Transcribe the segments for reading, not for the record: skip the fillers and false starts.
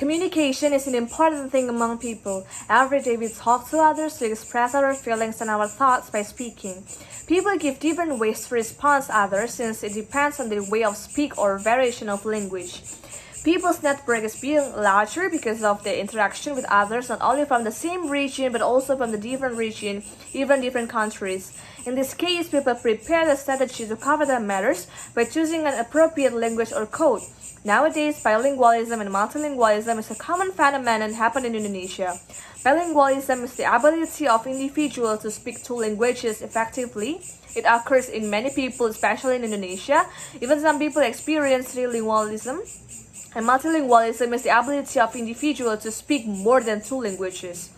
Communication is an important thing among people. Every day we talk to others to express our feelings and our thoughts by speaking. People give different ways to respond to others since it depends on their way of speak or variation of language. People's network is being larger because of their interaction with others not only from the same region but also from the different region, even different countries. In this case, people prepare the strategy to cover their matters by choosing an appropriate language or code. Nowadays, bilingualism and multilingualism is a common phenomenon happening in Indonesia. Bilingualism is the ability of individuals to speak two languages effectively. It occurs in many people, especially in Indonesia. Even some people experience trilingualism. And multilingualism is the ability of individuals to speak more than two languages.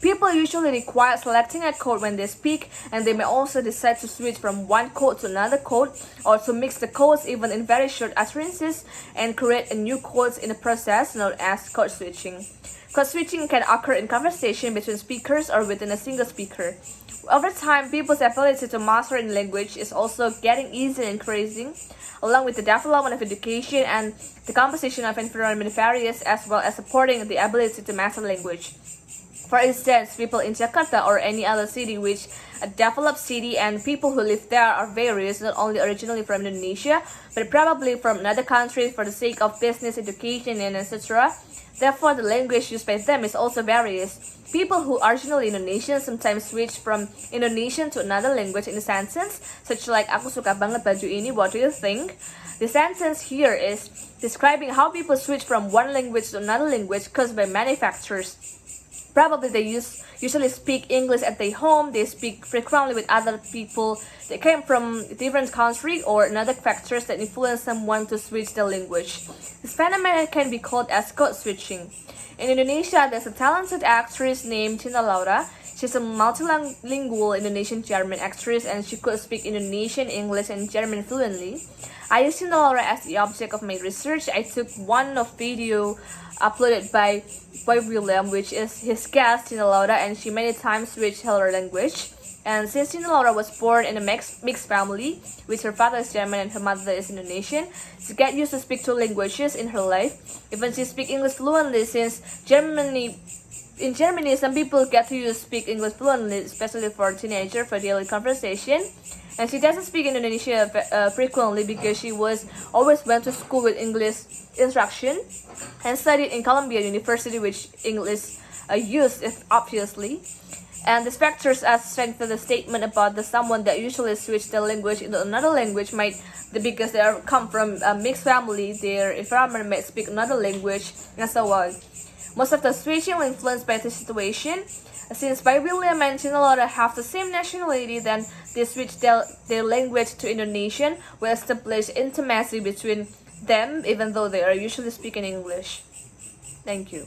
People usually require selecting a code when they speak, and they may also decide to switch from one code to another code, or to mix the codes even in very short utterances, and create a new code in the process known as code switching. Code switching can occur in conversation between speakers or within a single speaker. Over time, people's ability to master a language is also getting easier and increasing, along with the development of education and the composition of environment varies, as well as supporting the ability to master language. For instance, people in Jakarta or any other city which a developed city and people who live there are various, not only originally from Indonesia, but probably from another country for the sake of business, education, and etc. Therefore, the language used by them is also various. People who are originally Indonesian sometimes switch from Indonesian to another language in a sentence, such like "Aku suka banget baju ini, what do you think?" The sentence here is describing how people switch from one language to another language caused by many factors. Probably they usually speak English at their home, they speak frequently with other people, they came from a different country, or another factors that influence someone to switch their language. This phenomenon can be called as code switching. In Indonesia, there's a talented actress named Cinta Laura. She's a multilingual Indonesian-German actress and she could speak Indonesian, English, and German fluently. I used Cinta Laura as the object of my research. I took one of video uploaded by Boy William, which is his guest Cinta Laura, and she many times switched her language. And since Cinta Laura was born in a mixed family, which her father is German and her mother is Indonesian, she get used to speak two languages in her life. Even she speak English fluently since in Germany, some people get to speak English fluently, especially for teenagers for daily conversation. And she doesn't speak Indonesia frequently because she always went to school with English instruction and studied in Columbia University, which English used obviously. And these factors strengthen the statement about someone that usually switch their language into another language because they come from a mixed family, their environment might speak another language, and so on. Most of the switching were influenced by the situation. Since Bai William and Cinta Laura have the same nationality, then they switched their language to Indonesian, will establish intimacy between them, even though they are usually speaking English. Thank you.